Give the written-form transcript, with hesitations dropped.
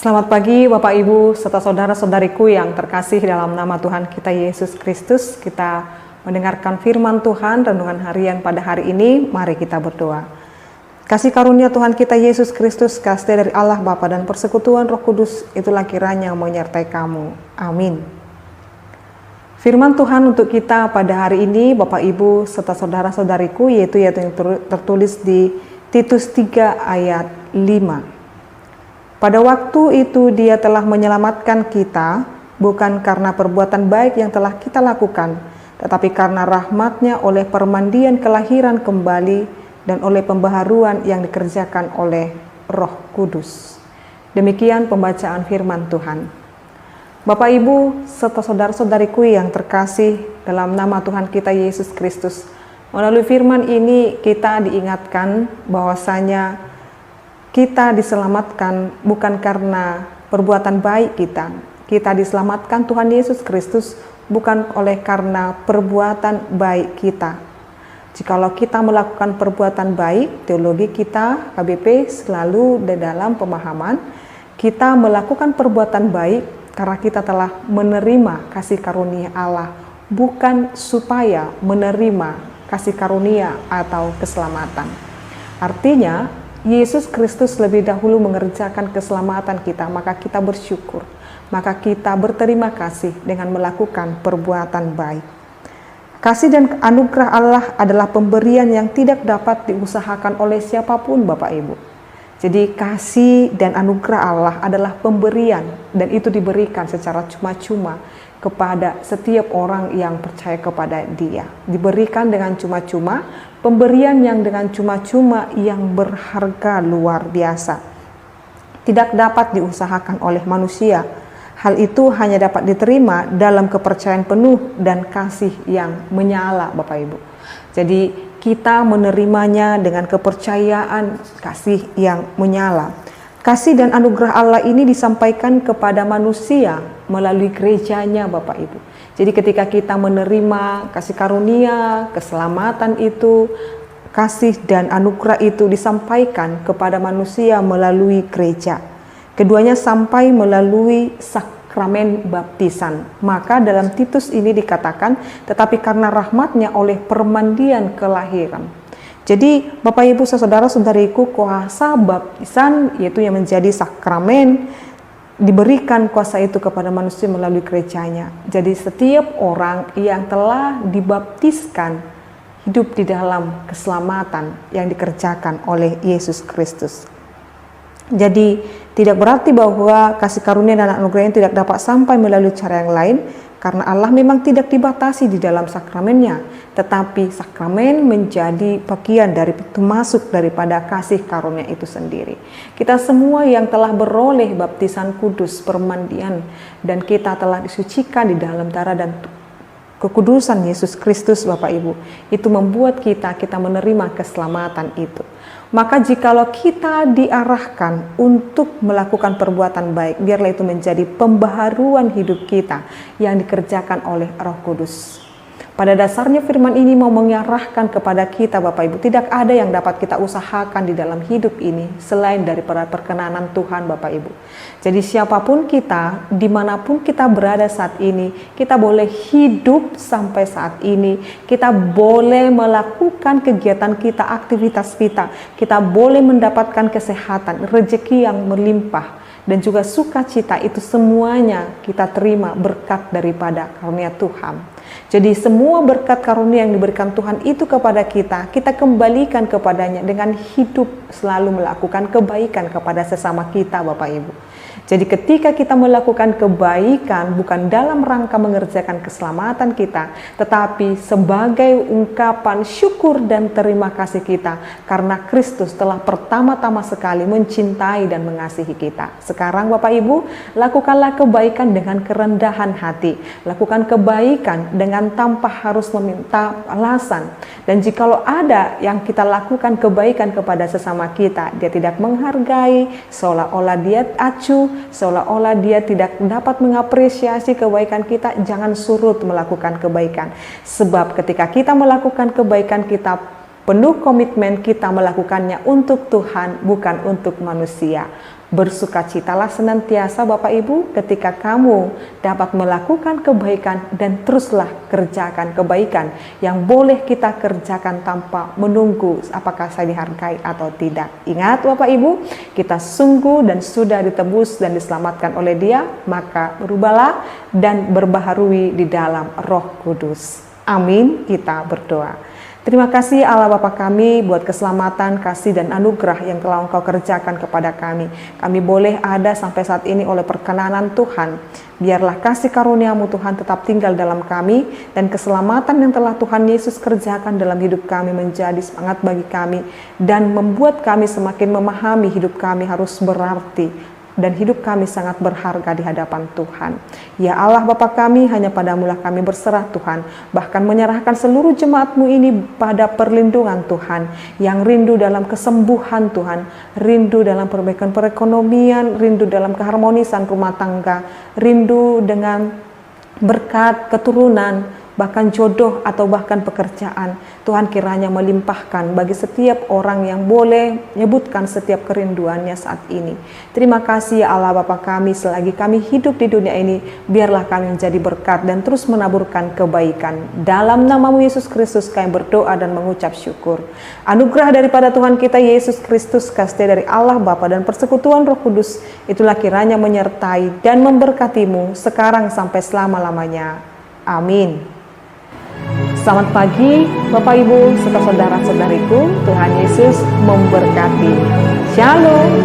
Selamat pagi Bapak Ibu serta saudara-saudariku yang terkasih dalam nama Tuhan kita Yesus Kristus. Kita mendengarkan firman Tuhan renungan harian pada hari ini. Mari kita berdoa. Kasih karunia Tuhan kita Yesus Kristus, kasih dari Allah Bapa dan persekutuan Roh Kudus itulah kiranya menyertai kamu. Amin. Firman Tuhan untuk kita pada hari ini Bapak Ibu serta saudara-saudariku yaitu yang tertulis di Titus 3 ayat 5. Pada waktu itu Dia telah menyelamatkan kita, bukan karena perbuatan baik yang telah kita lakukan, tetapi karena rahmat-Nya oleh permandian kelahiran kembali dan oleh pembaharuan yang dikerjakan oleh Roh Kudus. Demikian pembacaan firman Tuhan. Bapak Ibu serta saudara-saudariku yang terkasih dalam nama Tuhan kita Yesus Kristus, melalui firman ini kita diingatkan bahwasanya kita diselamatkan bukan karena perbuatan baik kita. Kita diselamatkan Tuhan Yesus Kristus bukan oleh karena perbuatan baik kita. Jikalau kita melakukan perbuatan baik, teologi kita KBP selalu di dalam pemahaman kita melakukan perbuatan baik karena kita telah menerima kasih karunia Allah, bukan supaya menerima kasih karunia atau keselamatan. Artinya Yesus Kristus lebih dahulu mengerjakan keselamatan kita, maka kita bersyukur, maka kita berterima kasih dengan melakukan perbuatan baik. Kasih dan anugerah Allah adalah pemberian yang tidak dapat diusahakan oleh siapapun Bapak Ibu. Jadi kasih dan anugerah Allah adalah pemberian dan itu diberikan secara cuma-cuma kepada setiap orang yang percaya kepada Dia. Diberikan dengan cuma-cuma, pemberian yang dengan cuma-cuma yang berharga luar biasa. Tidak dapat diusahakan oleh manusia. Hal itu hanya dapat diterima dalam kepercayaan penuh dan kasih yang menyala Bapak Ibu. Jadi kita menerimanya dengan kepercayaan kasih yang menyala. Kasih dan anugerah Allah ini disampaikan kepada manusia melalui gerejanya Bapak Ibu. Jadi ketika kita menerima kasih karunia, keselamatan itu, kasih dan anugerah itu disampaikan kepada manusia melalui gereja. Keduanya sampai melalui sakramen baptisan. Maka dalam Titus ini dikatakan, tetapi karena rahmat-Nya oleh permandian kelahiran. Jadi Bapak Ibu saudara-saudariku, kuasa baptisan yaitu yang menjadi sakramen diberikan kuasa itu kepada manusia melalui gerejanya. Jadi setiap orang yang telah dibaptiskan hidup di dalam keselamatan yang dikerjakan oleh Yesus Kristus. Jadi tidak berarti bahwa kasih karunia dan anugerahnya tidak dapat sampai melalui cara yang lain, karena Allah memang tidak dibatasi di dalam sakramennya, tetapi sakramen menjadi bagian dari pintu masuk daripada kasih karunia itu sendiri. Kita semua yang telah beroleh baptisan kudus, permandian, dan kita telah disucikan di dalam darah dan kekudusan Yesus Kristus Bapak Ibu, itu membuat kita menerima keselamatan itu. Maka jikalau kita diarahkan untuk melakukan perbuatan baik, biarlah itu menjadi pembaharuan hidup kita yang dikerjakan oleh Roh Kudus. Pada dasarnya firman ini mau mengarahkan kepada kita Bapak Ibu, tidak ada yang dapat kita usahakan di dalam hidup ini selain daripada perkenanan Tuhan Bapak Ibu. Jadi siapapun kita, dimanapun kita berada saat ini, kita boleh hidup sampai saat ini, kita boleh melakukan kegiatan kita, aktivitas kita boleh mendapatkan kesehatan, rezeki yang melimpah, dan juga sukacita, itu semuanya kita terima berkat daripada karunia Tuhan. Jadi semua berkat karunia yang diberikan Tuhan itu kepada kita kembalikan kepadanya dengan hidup selalu melakukan kebaikan kepada sesama kita Bapak Ibu. Jadi ketika kita melakukan kebaikan bukan dalam rangka mengerjakan keselamatan kita, tetapi sebagai ungkapan syukur dan terima kasih kita karena Kristus telah pertama-tama sekali mencintai dan mengasihi kita. Sekarang Bapak Ibu, lakukanlah kebaikan dengan kerendahan hati. Lakukan kebaikan dengan tanpa harus meminta alasan. Dan jikalau ada yang kita lakukan kebaikan kepada sesama kita, dia tidak menghargai, seolah-olah dia acuh, seolah-olah dia tidak dapat mengapresiasi kebaikan kita, jangan surut melakukan kebaikan. Sebab ketika kita melakukan kebaikan, kita penuh komitmen kita melakukannya untuk Tuhan, bukan untuk manusia. Bersukacitalah senantiasa Bapak Ibu ketika kamu dapat melakukan kebaikan dan teruslah kerjakan kebaikan yang boleh kita kerjakan tanpa menunggu apakah saya dihargai atau tidak. Ingat Bapak Ibu, kita sungguh dan sudah ditebus dan diselamatkan oleh Dia, maka berubahlah dan berbaharui di dalam Roh Kudus. Amin, kita berdoa. Terima kasih Allah Bapa kami buat keselamatan, kasih dan anugerah yang telah Engkau kerjakan kepada kami. Kami boleh ada sampai saat ini oleh perkenanan Tuhan. Biarlah kasih karunia-Mu Tuhan tetap tinggal dalam kami, dan keselamatan yang telah Tuhan Yesus kerjakan dalam hidup kami menjadi semangat bagi kami dan membuat kami semakin memahami hidup kami harus berarti dan hidup kami sangat berharga di hadapan Tuhan. Ya Allah Bapa kami, hanya padamu-lah kami berserah Tuhan, bahkan menyerahkan seluruh jemaat-Mu ini pada perlindungan Tuhan, yang rindu dalam kesembuhan Tuhan, rindu dalam perbaikan perekonomian, rindu dalam keharmonisan rumah tangga, rindu dengan berkat keturunan, bahkan jodoh atau bahkan pekerjaan. Tuhan kiranya melimpahkan bagi setiap orang yang boleh menyebutkan setiap kerinduannya saat ini. Terima kasih ya Allah Bapa kami, selagi kami hidup di dunia ini, biarlah kami menjadi berkat dan terus menaburkan kebaikan. Dalam nama-Mu Yesus Kristus kami berdoa dan mengucap syukur. Anugerah daripada Tuhan kita Yesus Kristus, kasih dari Allah Bapa dan persekutuan Roh Kudus, itulah kiranya menyertai dan memberkati-Mu sekarang sampai selama-lamanya. Amin. Selamat pagi Bapak Ibu serta saudara-saudariku, Tuhan Yesus memberkati. Shalom.